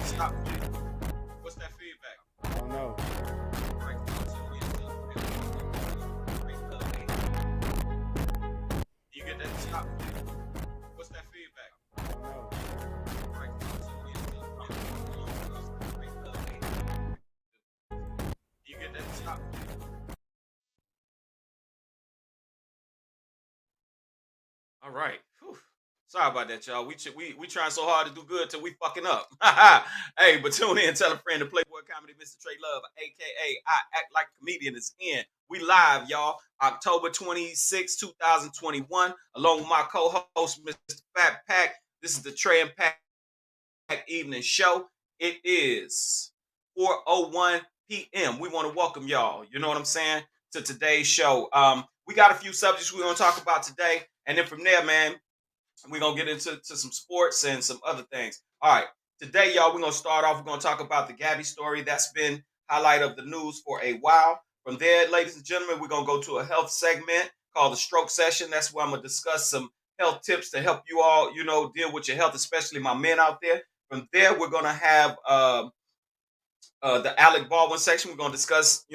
Stop. What's that feedback? I don't know. Right. You get that? Stop. What's that feedback? I don't know. Right. You get that? Stop. All right. Whew. Sorry about that, y'all. We trying so hard to do good till we fucking up. Hey, but tune in, tell a friend. The Playboy Comedy, Mr. TreLuv, aka I Act Like a Comedian, is in. We live, y'all. October 26, 2021, along with my co-host, Mr. FatPack. This is the Trey and Pack Evening Show. It is 4:01 p.m. We want to welcome y'all. You know what I'm saying? To today's show. We got a few subjects we're gonna talk about today, and then from there, man, we're gonna get into some sports and some other things. All right. Today, y'all, we're gonna start off. We're gonna talk about the Gabby story. That's been highlight of the news for a while. From there, ladies and gentlemen, we're gonna go to a health segment called the stroke session. That's where I'm gonna discuss some health tips to help you all, deal with your health, especially my men out there. From there, we're gonna have the Alec Baldwin section. We're going to discuss,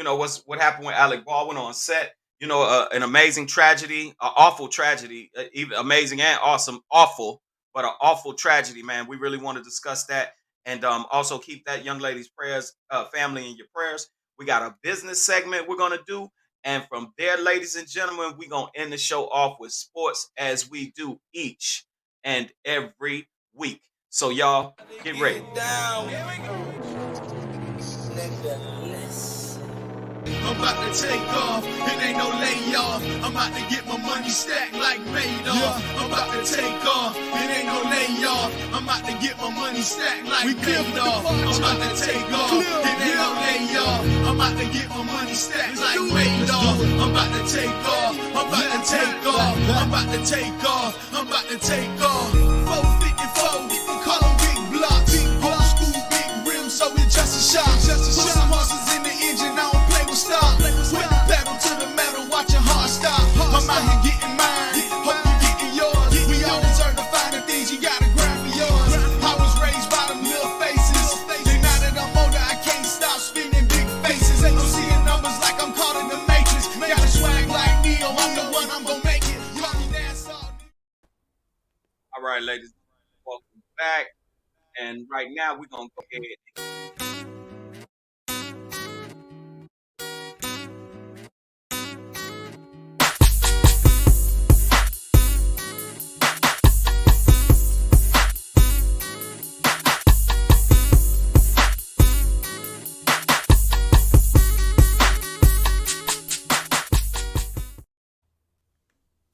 what happened with Alec Baldwin on set. An amazing tragedy, an awful tragedy, even amazing and awesome, awful, but an awful tragedy, man. We really want to discuss that, and also keep that young lady's prayers, family in your prayers. We got a business segment we're going to do, and from there, ladies and gentlemen, we're going to end the show off with sports as we do each and every week. So y'all, get ready. I'm about to take off, it ain't no layoff. I'm about to get my money stacked like Madoff. I'm about to take off, it ain't no layoff. I'm about to get my money stacked like Madoff. I'm about to take off, it ain't no layoff. I'm about to get my money stacked like Madoff. I'm about to take off, I'm about to take off. I'm about to take off, I'm about to take off. 454, call them big blocks. Old school big rims, so it's just a shot. Put some horses in the engine, I don't play with stop. With the pedal to the metal, watch your heart stop. I'm out here getting mine, hope you getting yours. We all deserve to find the things you gotta grind for yours. I was raised by them little faces. Then now that I'm older, I can't stop spinning big faces. I'm seeing numbers like I'm caught in the matrix. Got a swag like Neo, I'm the one, I'm gonna make it. Call me Nassau. All right, ladies, welcome back. And right now, we're going to go ahead.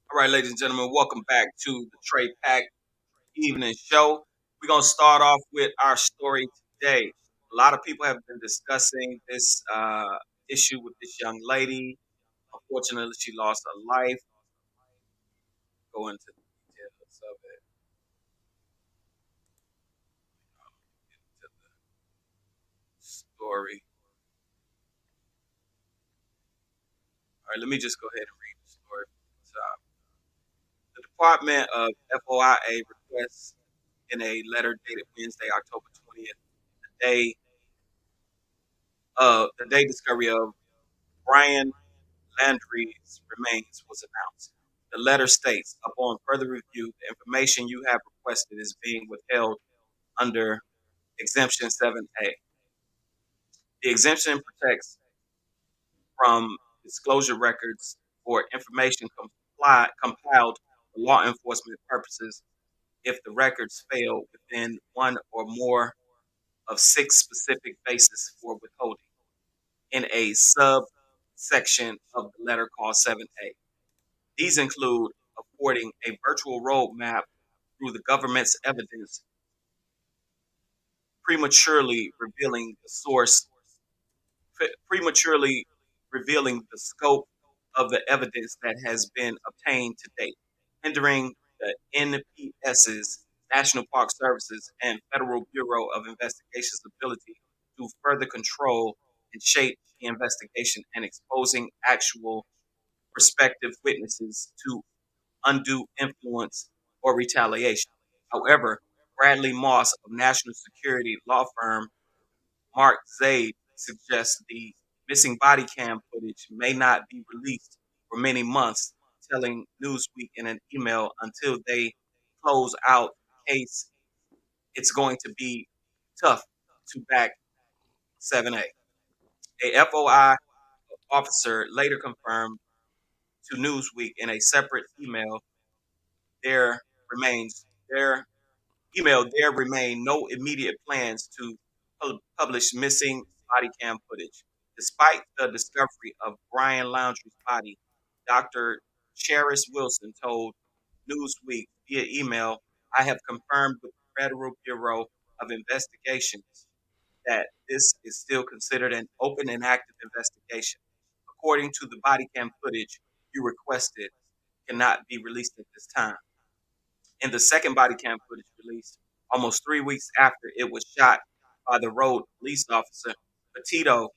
All right, ladies and gentlemen, welcome back to the Trey Pack Evening Show. We're going to start off with our story today. A lot of people have been discussing this issue with this young lady. Unfortunately, she lost her life. Go into the details of it. Into the story. All right, let me just go ahead and read the story from the top. The Department of FOIA requests in a letter dated Wednesday, October 20th, the day discovery of Brian Landry's remains was announced. The letter states, upon further review, the information you have requested is being withheld under Exemption 7A. The exemption protects from disclosure records for information compiled for law enforcement purposes if the records fail within one or more of 6 specific bases for withholding in a subsection of the letter called 7A. These include affording a virtual roadmap through the government's evidence, prematurely revealing the source, prematurely revealing the scope of the evidence that has been obtained to date, hindering the NPS's, National Park Services, and Federal Bureau of Investigation's ability to further control and shape the investigation, and exposing actual prospective witnesses to undue influence or retaliation. However, Bradley Moss of national security law firm Mark Zaid suggests the missing body cam footage may not be released for many months, telling Newsweek in an email until they close out the case. It's going to be tough to back 7A. A FOI officer later confirmed to Newsweek in a separate there remains there there remain no immediate plans to publish missing body cam footage. Despite the discovery of Brian Laundrie's body, Dr. Cheris Wilson told Newsweek via email, I have confirmed with the Federal Bureau of Investigations that this is still considered an open and active investigation. According to the body cam footage you requested, cannot be released at this time. In the second body cam footage released almost 3 weeks after it was shot by the road police officer, Petito,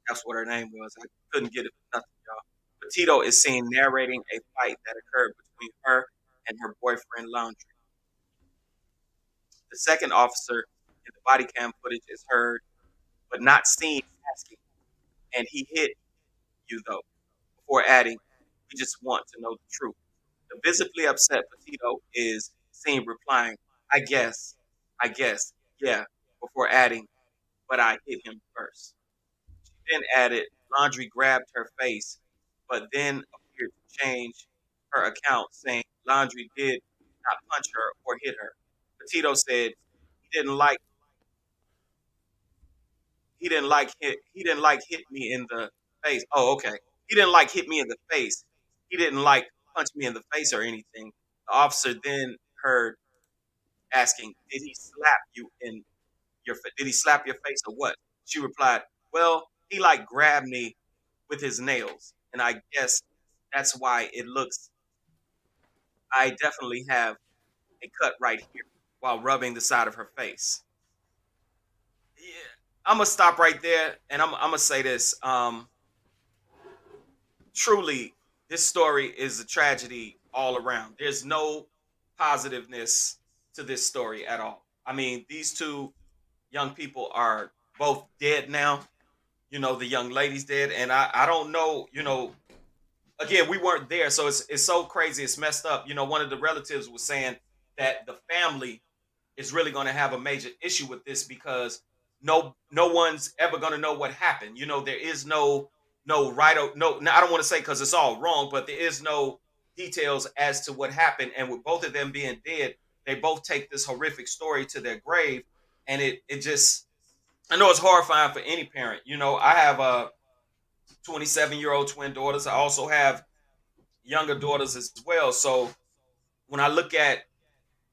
that's what her name was. I couldn't get it for nothing, y'all. Petito is seen narrating a fight that occurred between her and her boyfriend, Laundry. The second officer in the body cam footage is heard but not seen asking, and he hit you though, before adding, we just want to know the truth. The visibly upset Petito is seen replying, I guess, yeah, before adding, but I hit him first. She then added, Laundry grabbed her face, but then appeared to change her account, saying Laundry did not punch her or hit her. Petito said he didn't like he didn't like hit me in the face. Oh, okay. He didn't like hit me in the face. He didn't like punch me in the face or anything. The officer then heard asking, "Did he slap you in did he slap your face or what?" She replied, "Well, he like grabbed me with his nails, and I guess that's why it looks I definitely have a cut right here," while rubbing the side of her face. Yeah, I'm gonna stop right there, and I'm gonna say this. Truly, this story is a tragedy all around. There's no positiveness to this story at all. I mean, these two young people are both dead now. You know, the young lady's dead, and I don't know. You know, again, we weren't there, so it's so crazy. It's messed up. You know, one of the relatives was saying that the family is really going to have a major issue with this because no one's ever going to know what happened. You know, there is no right or no. I don't want to say because it's all wrong, but there is no details as to what happened. And with both of them being dead, they both take this horrific story to their grave, and it just I know it's horrifying for any parent. You know, I have a 27-year-old twin daughters. I also have younger daughters as well. So when I look at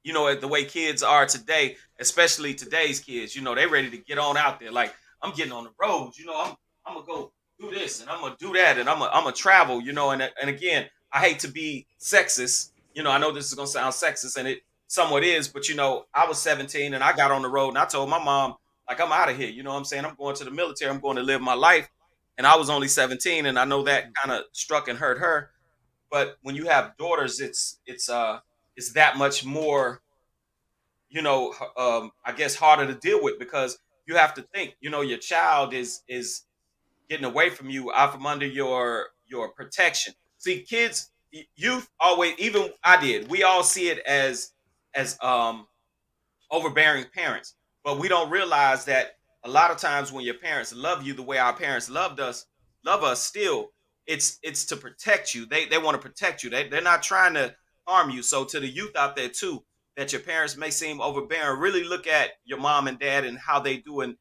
the way kids are today, especially today's kids, they ready to get on out there. Like, I'm getting on the roads, I'm gonna go do this and I'm gonna do that and I'm gonna travel, and again, I hate to be sexist. I know this is gonna sound sexist and it somewhat is, but I was 17 and I got on the road and I told my mom, like, I'm out of here. You know what I'm saying? I'm going to the military, I'm going to live my life. And I was only 17, and I know that kind of struck and hurt her. But when you have daughters, it's that much more, I guess harder to deal with because you have to think, your child is getting away from you, out from under your protection. See, kids, youth always, even I did, we all see it as overbearing parents, but we don't realize that a lot of times when your parents love you the way our parents love us still, it's to protect you. They want to protect you. They're not trying to harm you. So to the youth out there too, that your parents may seem overbearing, really look at your mom and dad and how they do, and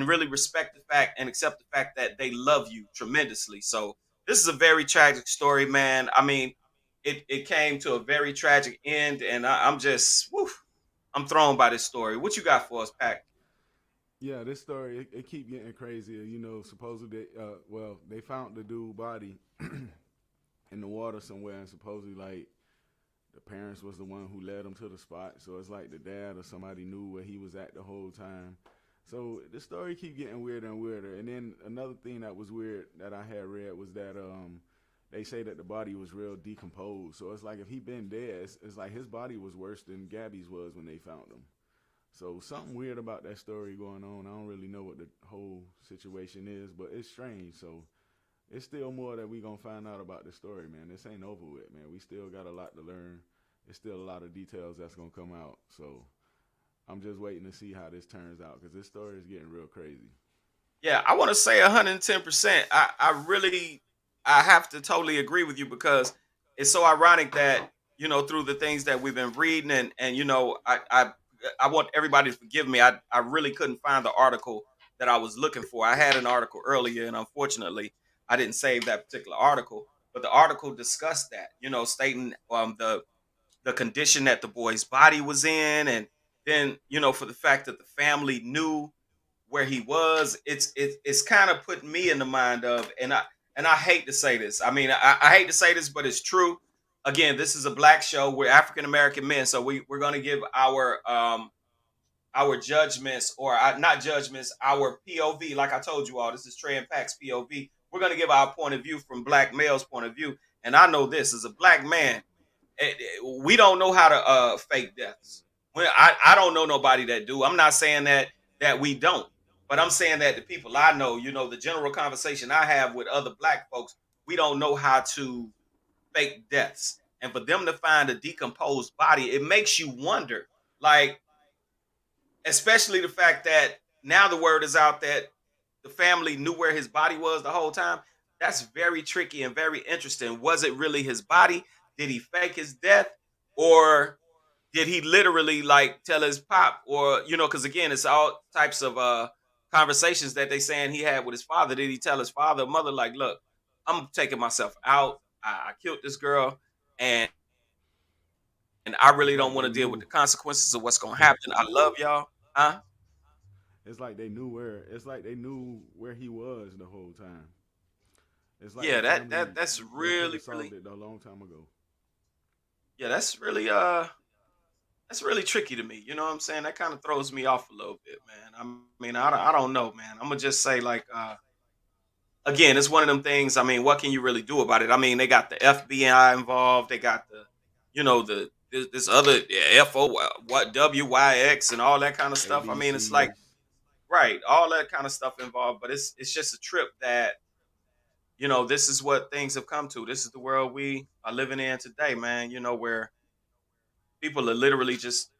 really respect the fact and accept the fact that they love you tremendously. So this is a very tragic story, man. I mean, it came to a very tragic end, and I'm just I'm thrown by this story. What you got for us, Pack? Yeah, this story it keep getting crazier. Supposedly, they found the dude body in the water somewhere, and supposedly, like, the parents was the one who led him to the spot. So it's like the dad or somebody knew where he was at the whole time. So the story keep getting weirder and weirder. And then another thing that was weird that I had read was that they say that the body was real decomposed. So it's like if he been dead, it's like his body was worse than Gabby's was when they found him. So something weird about that story going on. I don't really know what the whole situation is, but it's strange. So it's still more that we gonna find out about the story, man. This ain't over with, man. We still got a lot to learn. There's still a lot of details that's gonna come out. So I'm just waiting to see how this turns out because this story is getting real crazy. Yeah, I want to say 110%. I have to totally agree with you because it's so ironic that through the things that we've been reading and I want everybody to forgive me. I really couldn't find the article that I was looking for. I had an article earlier, and unfortunately, I didn't save that particular article. But the article discussed that, stating the condition that the boy's body was in, and then for the fact that the family knew where he was, it's kind of putting me in the mind of, and I hate to say this. I mean, I hate to say this, but it's true. Again, this is a black show. We're African American men, so we're going to give our judgments, or not judgments, our POV. Like I told you all, this is Trey and Pack's POV. We're going to give our point of view from black male's point of view. And I know this as a black man, we don't know how to fake deaths. I don't know nobody that do. I'm not saying that we don't, but I'm saying that the people I know, the general conversation I have with other black folks, we don't know how to fake deaths. And for them to find a decomposed body, it makes you wonder, like, especially the fact that now the word is out that the family knew where his body was the whole time. That's very tricky and very interesting. Was it really his body? Did he fake his death? Or did he literally tell his pop? Or, because again, it's all types of conversations that they saying he had with his father. Did he tell his father or mother, like, look, I'm taking myself out. I killed this girl, and I really don't want to deal with the consequences of what's going to happen. I love y'all. Huh? It's like they knew where he was the whole time. It's like that's really it a long time ago. Yeah, that's really tricky to me. You know what I'm saying? That kind of throws me off a little bit, man. I mean, I don't know, man. I'm gonna just say again, it's one of them things. I mean, what can you really do about it? I mean, they got the FBI involved. They got this other WYX and all that kind of stuff. I mean, it's like, right, all that kind of stuff involved. But it's just a trip that, this is what things have come to. This is the world we are living in today, man. Where people are literally just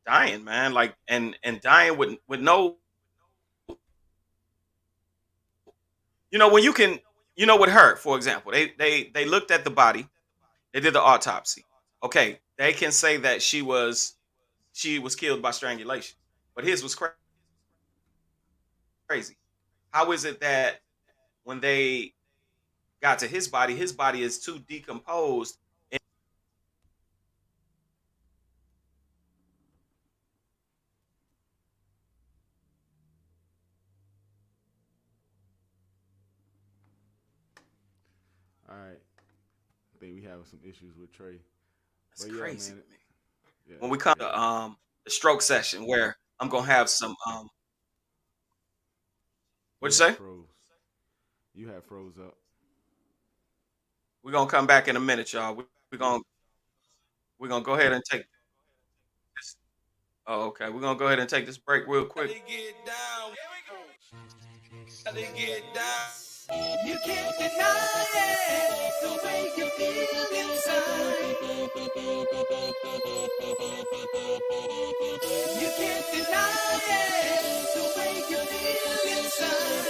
dying, man, and dying with no. When you can, with her, for example, they looked at the body, they did the autopsy. Okay, they can say that she was killed by strangulation, but his was crazy. How is it that when they got to his body is too decomposed? All right, I think we have some issues with Trey. That's crazy to me. Yeah, when we come to the stroke session, where I'm gonna have some what'd you say? You have froze up. We're gonna come back in a minute, y'all. We're gonna go ahead and take this. Oh, okay. We're gonna go ahead and take this break real quick. You can't deny it, the way you feel inside. You can't deny it, the way you feel inside.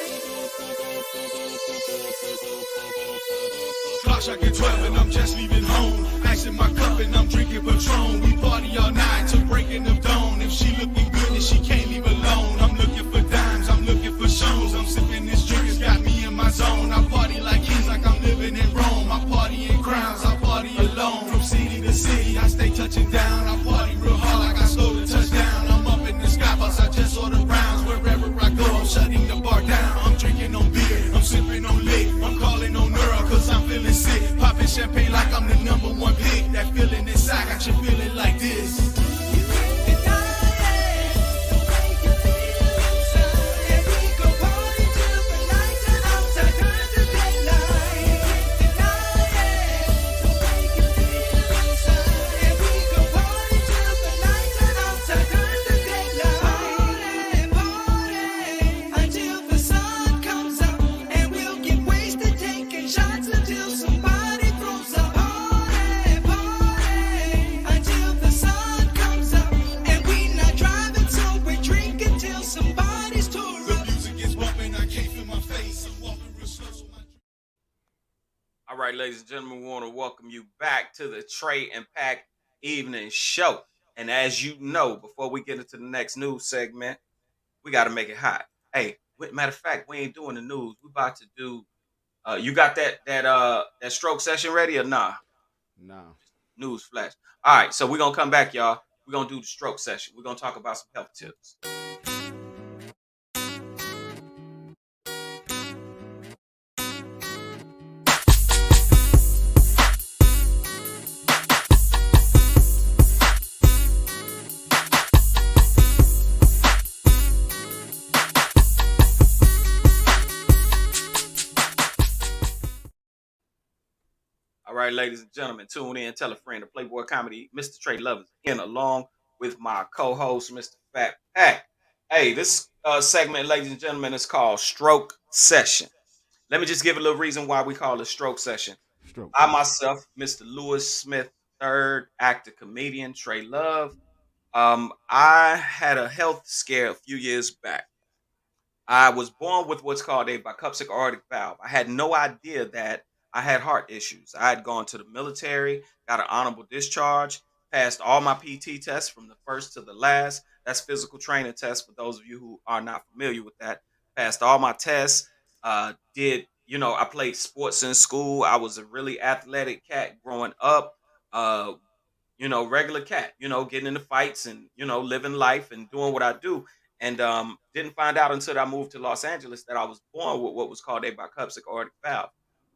Clock striking 12 and I'm just leaving home. Ice in my cup and I'm drinking Patron. We party all night till breaking of dawn. If she looking good and she can't leave alone, I'm looking for dimes, I'm looking for shows. I'm sipping this drink, it's got me in my zone. I party like kings, like I'm living in Rome. I party in crowns, I party alone. From city to city, I stay touching down. I party real hard like I stole a touchdown. I'm up in the sky, bus, I just order rounds. Wherever I go, I'm shutting the bar down. I'm drinking on beer, I'm sipping on lit. I'm calling on Earl, cause I'm feeling sick. Popping champagne like I'm the #1 pick. That feeling inside got you feeling like this. You can't deny it, the way you feel. right, ladies and gentlemen, we want to welcome you back to the Trey and Pack Evening Show. And as you know, before we get into the next news segment, we got to make it hot. Hey, matter of fact, we ain't doing the news. We about to do. You got that stroke session ready or nah? Nah. News flash. All right, so we're gonna come back, y'all. We're gonna do the stroke session. We're gonna talk about some health tips. All right, ladies and gentlemen, tune in, tell a friend. The Playboy Comedy, Mr. TreLuv is in along with my co-host, Mr. FatPack. Hey, this segment, ladies and gentlemen, is called Stroke Session. Let me just give a little reason why we call it Stroke Session. Stroke. I myself, Mr. Lewis Smith, third actor, comedian, TreLuv. I had a health scare a few years back. I was born with what's called a bicuspid aortic valve. I had no idea that I had heart issues. I had gone to the military, got an honorable discharge, passed all my PT tests from the first to the last. That's physical training tests for those of you who are not familiar with that. Passed all my tests. I played sports in school. I was a really athletic cat growing up. Uh, regular cat, getting into fights and, living life and doing what I do. And didn't find out until I moved to Los Angeles that I was born with what was called a bicuspid aortic valve.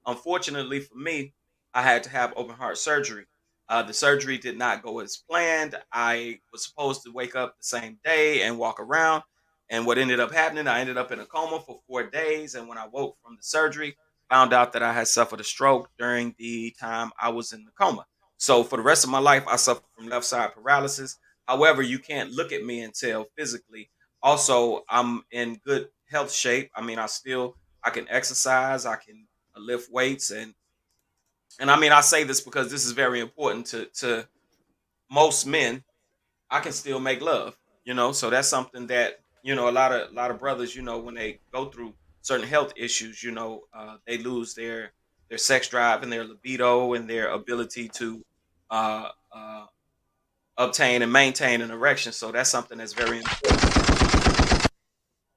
Unfortunately for me, I had to have open heart surgery. The surgery did not go as planned. I was supposed to wake up the same day and walk around. And what ended up happening, I ended up in a coma for 4 days. And when I woke from the surgery, found out that I had suffered a stroke during the time I was in the coma. So for the rest of my life, I suffer from left side paralysis. However, you can't look at me and tell physically. Also, I'm in good health shape. I mean, I can exercise, I can lift weights, and I mean, I say this because this is very important to most men. I can still make love, so that's something that a lot of brothers, when they go through certain health issues, they lose their sex drive and their libido and their ability to uh, uh, obtain and maintain an erection. So that's something that's very important.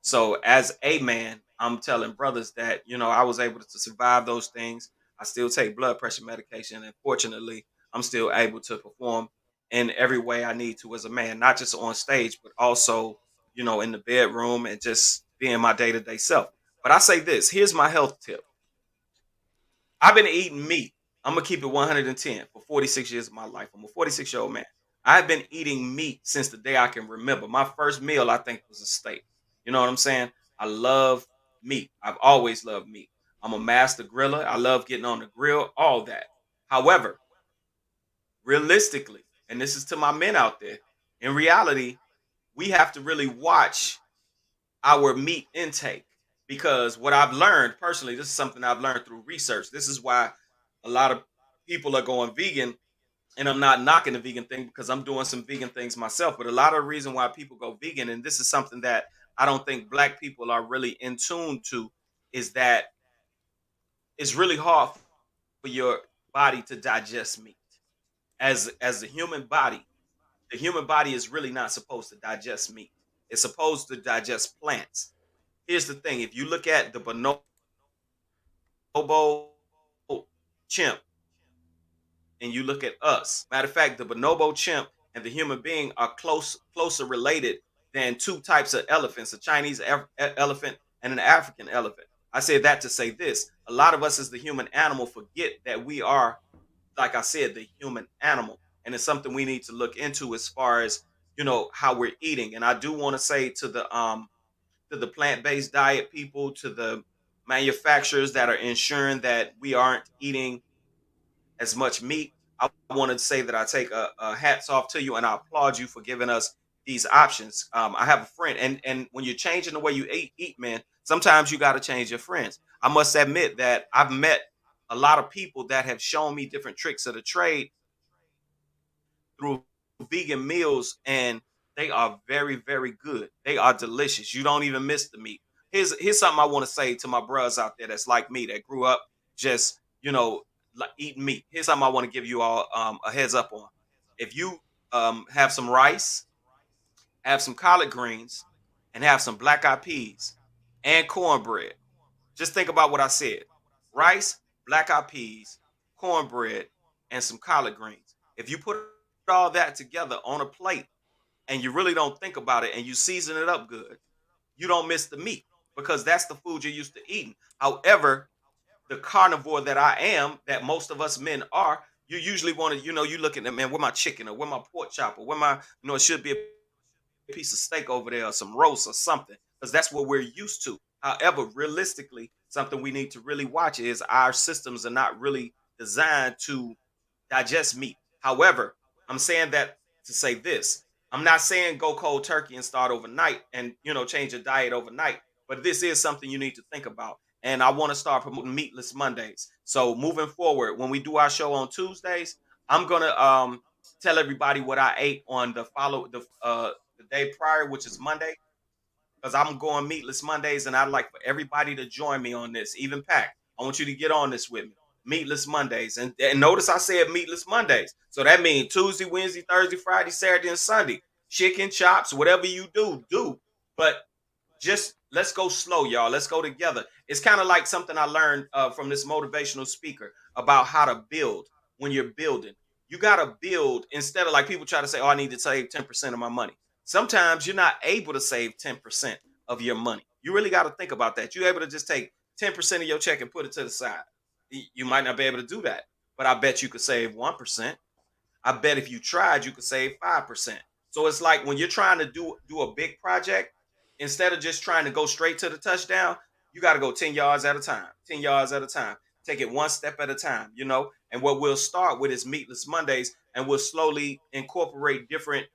So as a man, I'm telling brothers that, I was able to survive those things. I still take blood pressure medication, and fortunately, I'm still able to perform in every way I need to as a man, not just on stage, but also, in the bedroom and just being my day-to-day self. But I say this, here's my health tip. I've been eating meat. I'm gonna keep it 110 for 46 years of my life. I'm a 46-year-old man. I've been eating meat since the day I can remember. My first meal, I think, was a steak. You know what I'm saying? I love meat. I've always loved meat. I'm a master griller. I love getting on the grill, all that. However, realistically, and this is to my men out there, in reality, we have to really watch our meat intake, because what I've learned personally, this is something I've learned through research. This is why a lot of people are going vegan, and I'm not knocking the vegan thing because I'm doing some vegan things myself. But a lot of the reason why people go vegan, and this is something that I don't think black people are really in tune to, is that it's really hard for your body to digest meat. As the human body is really not supposed to digest meat. It's supposed to digest plants. Here's the thing: if you look at the bonobo chimp and you look at us, matter of fact, the bonobo chimp and the human being are closer related than two types of elephants: a Chinese elephant and an African elephant. I say that to say this: a lot of us as the human animal forget that we are, like I said, the human animal, and it's something we need to look into as far as how we're eating. And I do want to say to the plant-based diet people, to the manufacturers that are ensuring that we aren't eating as much meat, I want to say that I take a hats off to you, and I applaud you for giving us these options. I have a friend, and when you're changing the way you eat, man, sometimes you got to change your friends. I must admit that I've met a lot of people that have shown me different tricks of the trade through vegan meals, and they are very, very good. They are delicious. You don't even miss the meat. Here's something I want to say to my bros out there that's like me, that grew up just eating meat, here's something I want to give you all a heads up on. If you have some rice, have some collard greens, and have some black eyed peas and cornbread. Just think about what I said: rice, black eyed peas, cornbread, and some collard greens. If you put all that together on a plate and you really don't think about it and you season it up good, you don't miss the meat because that's the food you're used to eating. However, the carnivore that I am, that most of us men are, you usually want to, you look at them, man, where my chicken or where my pork chop or where my, it should be a piece of steak over there or some roast or something because that's what we're used to. However, realistically, something we need to really watch is our systems are not really designed to digest meat. However, I'm saying that to say this. I'm not saying go cold turkey and start overnight and change your diet overnight, but this is something you need to think about. And I want to start promoting Meatless Mondays. So moving forward, when we do our show on Tuesdays, I'm gonna tell everybody what I ate on the day prior, which is Monday, because I'm going Meatless Mondays, and I'd like for everybody to join me on this. Even Pack, I want you to get on this with me. Meatless Mondays, and notice I said Meatless Mondays, so that means Tuesday, Wednesday, Thursday, Friday, Saturday, and Sunday. Chicken chops, whatever you do. But just let's go slow, y'all. Let's go together. It's kind of like something I learned from this motivational speaker about how to build when you're building. You got to build instead of like people try to say, oh, I need to save 10% of my money. Sometimes you're not able to save 10% of your money. You really got to think about that. You're able to just take 10% of your check and put it to the side. You might not be able to do that, but I bet you could save 1%. I bet if you tried, you could save 5%. So it's like when you're trying to do a big project, instead of just trying to go straight to the touchdown, you got to go 10 yards at a time, 10 yards at a time. Take it one step at a time, And what we'll start with is Meatless Mondays, and we'll slowly incorporate different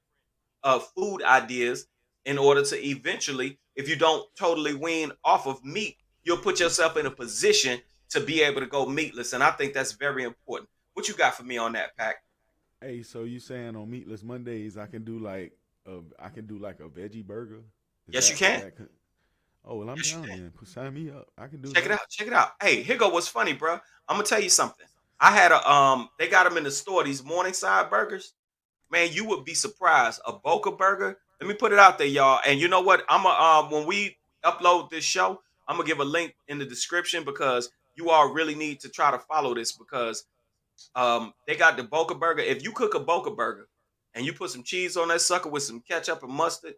food ideas in order to eventually, if you don't totally wean off of meat, you'll put yourself in a position to be able to go meatless. And I think that's very important. What you got for me on that, Pack? Hey, so you saying on Meatless Mondays I can do like a veggie burger? Yes, you can. Oh well, I'm Yes, you down can. then. Sign me up. I can do Check it that. out. Check it out. Hey, here go what's funny, bro. I'm gonna tell you something. I had they got them in the store. These Morningside burgers. Man, you would be surprised. A Boca burger. Let me put it out there, y'all. And you know what? I'm when we upload this show, I'm gonna give a link in the description because you all really need to try to follow this because they got the Boca burger. If you cook a Boca burger and you put some cheese on that sucker with some ketchup and mustard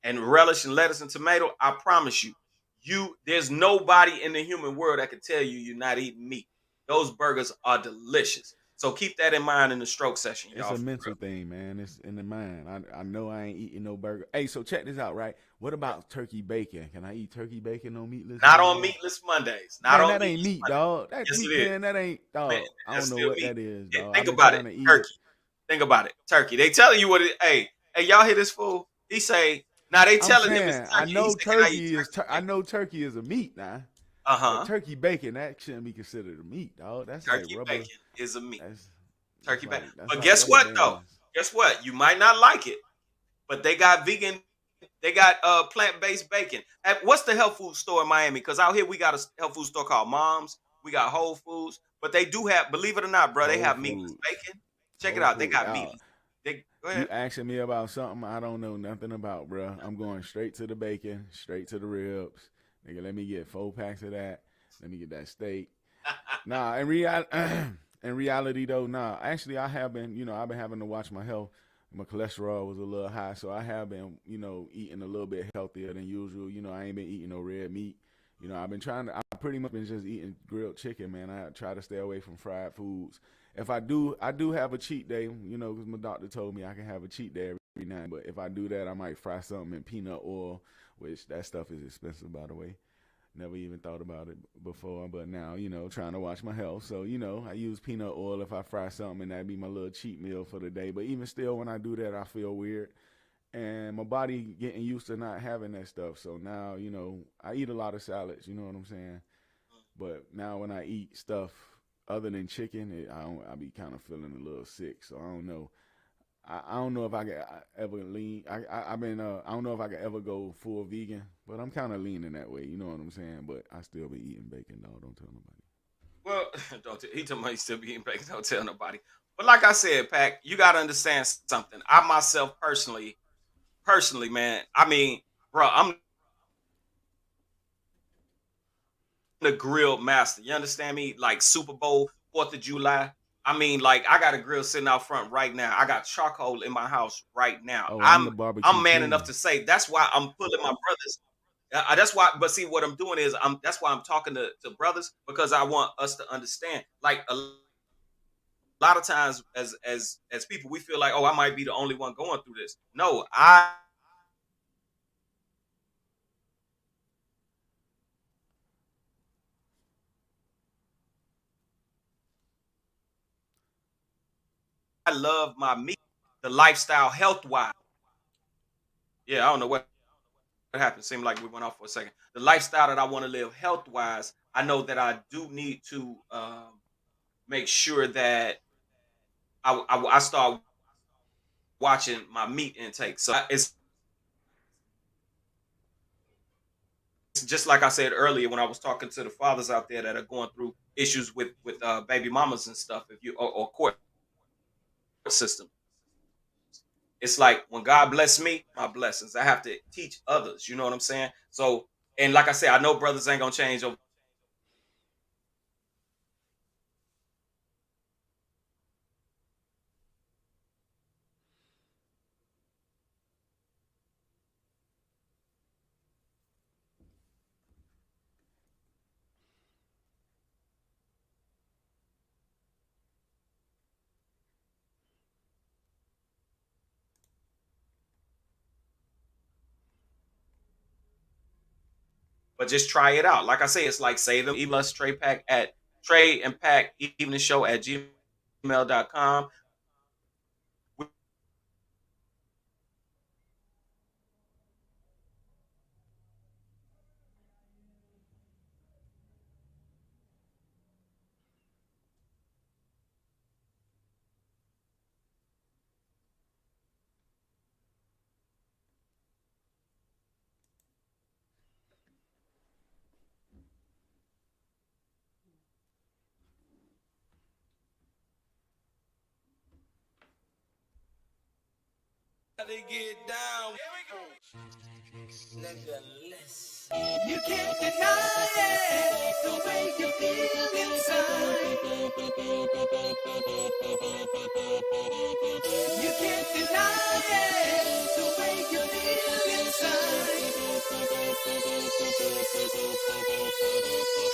and relish and lettuce and tomato, I promise you, there's nobody in the human world that can tell you you're not eating meat. Those burgers are delicious. So keep that in mind in the stroke session, It's y'all. a For mental real. thing, man. It's in the mind. I know I ain't eating no burger. Hey, so check this out, right? What about turkey bacon? Can I eat turkey bacon on Meatless Not on Monday? Meatless Mondays. Not Man, on that ain't Meatless meat, Mondays. dog. That's Yes, it meat, is. man. That ain't Man, dog. I that's don't know still what meat. that is, And dog. I've think been about trying it. to eat it. Turkey. Think about it. Turkey. They telling you what it. Hey, y'all hear this fool? He say, now they I'm telling him it's saying I turkey. He know said, can I eat turkey is turkey I bacon? know turkey is a meat now, but Uh-huh. turkey bacon that shouldn't be considered a meat, dog. That's like Turkey rubber. bacon is a meat. That's Turkey bacon. that's But like guess rubber what though? bands. Guess what? You might not like it, but they got vegan. They got plant-based bacon. What's the health food store in Miami? Because out here we got a health food store called Mom's. We got Whole Foods, but they do have, believe it or not, bro, they Whole have meatless Foods. bacon. Check it Whole out. They Foods. got meatless. They go You ahead. asking me about something I don't know nothing about, bro. I'm going straight to the bacon, straight to the ribs. Nigga, let me get 4 packs of that. Let me get that steak. Nah, in reality though, nah. Actually, I have been, I've been having to watch my health. My cholesterol was a little high, so I have been, eating a little bit healthier than usual. I ain't been eating no red meat. I've been I pretty much been just eating grilled chicken, man. I try to stay away from fried foods. If I do have a cheat day, because my doctor told me I can have a cheat day every night. But if I do that, I might fry something in peanut oil, which that stuff is expensive, by the way. Never even thought about it before, but now, trying to watch my health. So, I use peanut oil if I fry something, and that'd be my little cheat meal for the day. But even still, when I do that, I feel weird. And my body getting used to not having that stuff. So now, I eat a lot of salads, you know what I'm saying? But now when I eat stuff other than chicken, I be kind of feeling a little sick. So I don't know. I don't know if I could ever lean. I've been I don't know if I could ever go full vegan, but I'm kind of leaning that way. You know what I'm saying? But I still be eating bacon, dog. Don't tell nobody. Well, don't he told me he still be eating bacon. Don't tell nobody. But like I said, Pack, you got to understand something. I myself personally, man. I mean, bro, I'm the grill master. You understand me? Like Super Bowl, 4th of July. I mean, like I got a grill sitting out front right now. I got charcoal in my house right now. Oh, I'm the I'm barbecue man enough king. to say that's why I'm pulling my brothers. That's why. But see, what I'm doing is that's why I'm talking to brothers because I want us to understand. Like lot of times, as people, we feel like, oh, I might be the only one going through this. No, I love my meat, the lifestyle, health wise. Yeah, I don't know what happened. Seemed like we went off for a second. The lifestyle that I want to live health wise, I know that I do need to make sure that I start watching my meat intake. So it's just like I said earlier when I was talking to the fathers out there that are going through issues with baby mamas and stuff. If you or court system, it's like when God bless me, my blessings. I have to teach others. You know what I'm saying? So and like I said, I know brothers ain't gonna change over. But just try it out. Like I say, it's like say them email us Trey Pack at Trey and Pack Evening Show at gmail.com. They get down. Nigga, listen. You can't deny it, the way you feel inside. You can't deny it, the way you feel inside.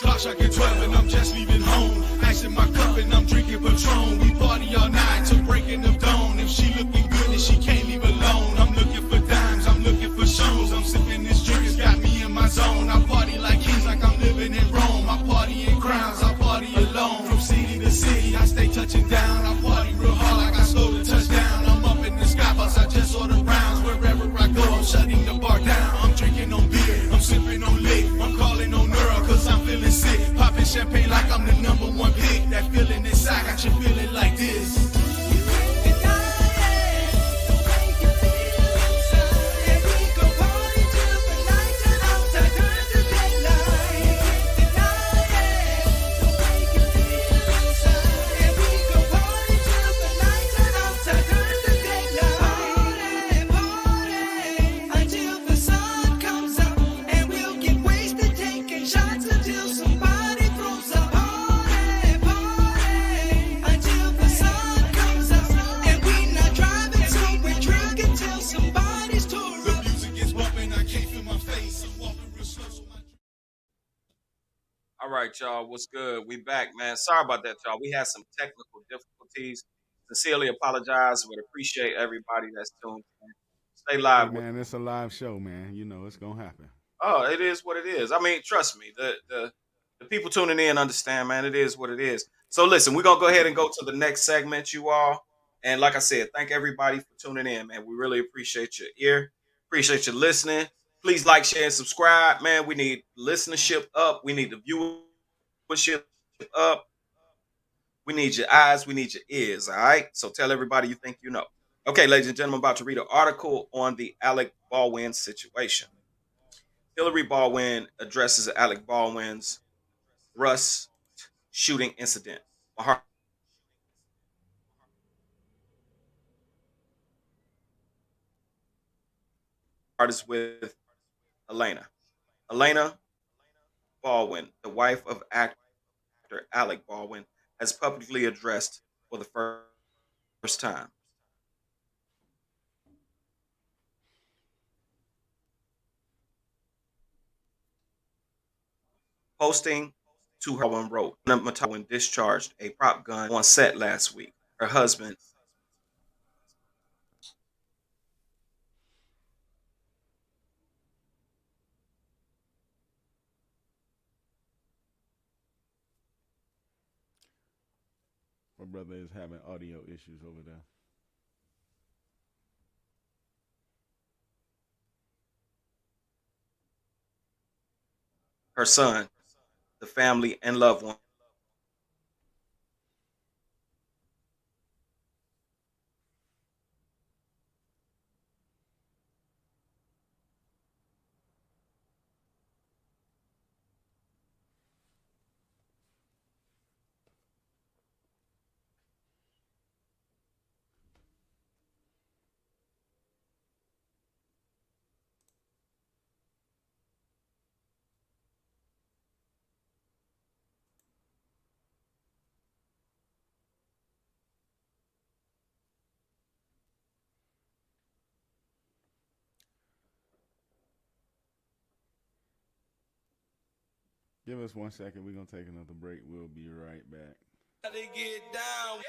Clock strike at 12 and I'm just leaving home. Ice in my cup and I'm drinking Patron. We party all night till breaking of dawn. If she looking good and she can't leave alone. I'm looking for dimes, I'm looking for shows. I'm sipping this drink, it's got me in my zone. I party like kings, like I'm living in Rome. I party in crowns, I party alone. From city to city, I stay touching down. I party real hard like I stole a touchdown. I'm up in the skybox, I just order rounds. Wherever I go, I'm shutting the bar down. I'm drinking on beer, I'm sipping on lick. I'm calling on Earl, cause I'm feeling sick. Popping champagne like I'm the number one pick. That feeling inside got you feeling like this. All right, y'all. What's good? We back, man. Sorry about that, y'all. We had some technical difficulties. Sincerely apologize, but appreciate everybody that's tuned in. Stay Hey live with. man, it's a live show, man. You know it's gonna happen. Oh, it is what it is. I mean, trust me, the people tuning in understand, man. It is what it is. So listen, we're gonna go ahead and go to the next segment, you all. And like I said, thank everybody for tuning in, man. We really appreciate your ear, appreciate you listening. Please like, share, and subscribe, man. We need listenership up. We need the viewership up. We need your eyes. We need your ears. All right. So tell everybody you think you know. Okay, ladies and gentlemen, I'm about to read an article on the Alec Baldwin situation. Hillary Baldwin addresses Alec Baldwin's Russ shooting incident. My heart is with Elena. Elena Baldwin, the wife of actor Alec Baldwin, has publicly addressed for the first time. Posting to her, Baldwin wrote, Matawin discharged a prop gun on set last week. Her husband, My brother is having audio issues over there. her son, the family, and loved ones Give us 1 second. We're going to take another break. We'll be right back. They get down.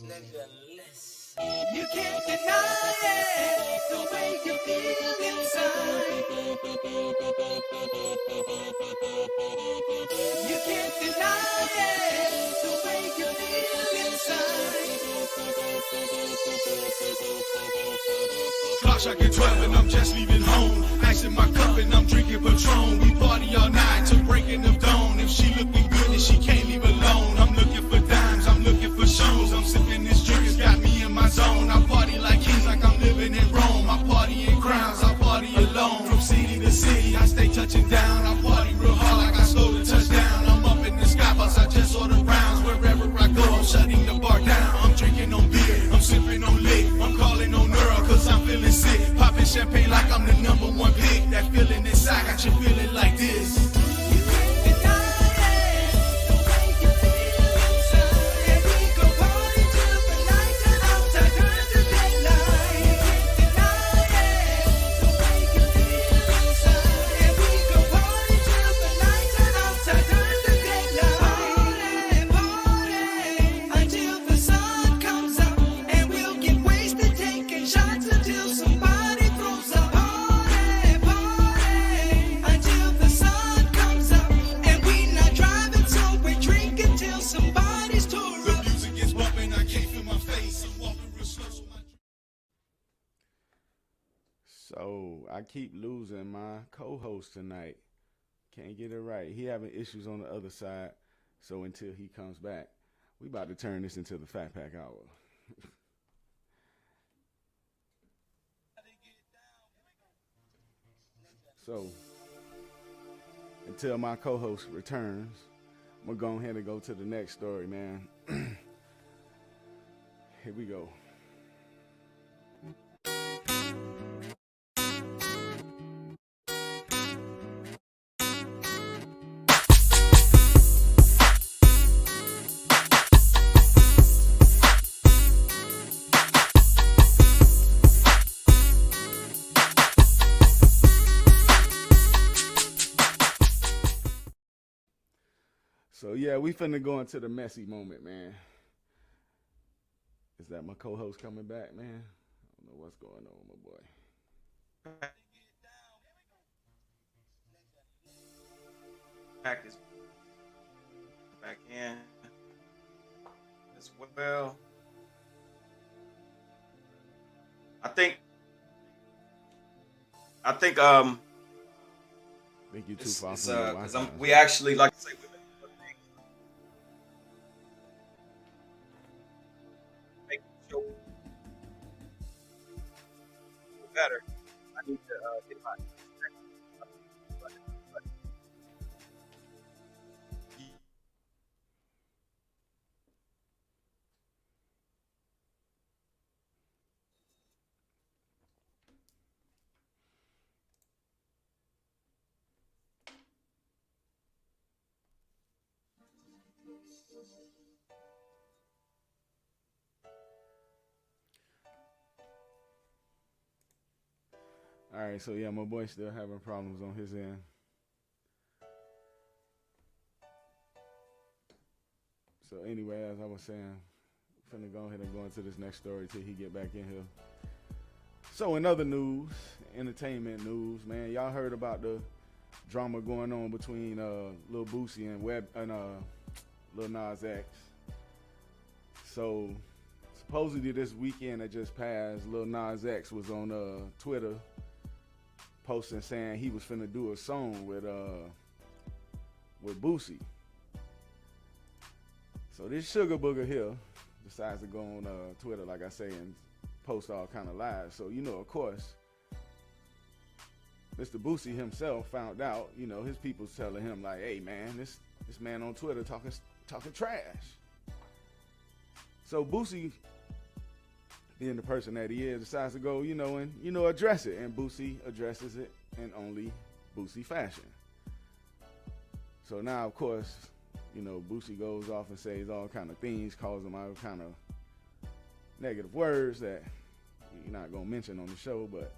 Nigga, listen. You can't deny it, the way you feel inside. You can't deny it, the way you feel inside. Clock shot at 12 and I'm just leaving home. Ice in my cup and I'm drinking Patron. We party all night till breaking of dawn. If she looking good and she can't leave alone. I'm looking for dimes, I'm looking for shows. I'm sipping this drink, it's got me in my zone. I party like kings, like I'm living in Rome. I party in crowns, I party alone. From city to city, I stay touching down. I party real hard like I stole a touchdown. I'm up in the skybox, I just order rounds. Wherever I go, I'm shutting the bar down. I'm drinking on beer, I'm sipping on lit. I'm calling on Earl, cause I'm feeling sick. Popping champagne like I'm the #1 pick. That feeling inside got you feeling like this. So I keep losing my co-host tonight. Can't get it right. He having issues on the other side. So until he comes back, we about to turn this into the FatPack Hour. So until my co-host returns, I'm gonna go ahead and go to the next story, man. Here we go. So yeah, we finna go into the messy moment, man. Is that my co-host coming back, man? I don't know what's going on, my boy. Pack is back in as well. I think Think you too it's, far it's from the because Wi-Fi. we actually, like I say, we've been making the show better. I need to get my All right, so yeah, my boy still having problems on his end. So anyway, as I was saying, finna go ahead and go into this next story till he get back in here. So in other news, entertainment news, man, y'all heard about the drama going on between Lil Boosie and Lil Nas X. So supposedly this weekend that just passed, Lil Nas X was on Twitter posting saying he was finna do a song with Boosie. So this sugar booger here decides to go on Twitter, like I say, and post all kind of lies. So, you know, of course, Mr. Boosie himself found out, you know, his people's telling him like, hey man, this man on Twitter talking trash. So Boosie, being the person that he is, decides to go, and address it. And Boosie addresses it in only Boosie fashion. So now, of course, Boosie goes off and says all kind of things, calls him all kind of negative words that you're not going to mention on the show. But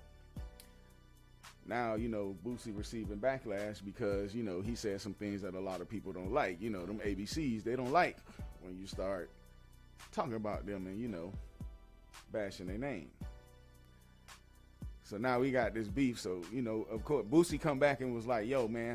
now, Boosie receiving backlash because, he said some things that a lot of people don't like. Them ABCs, they don't like when you start talking about them and, bashing their name. So now we got this beef. So, of course, Boosie come back and was like, yo, man,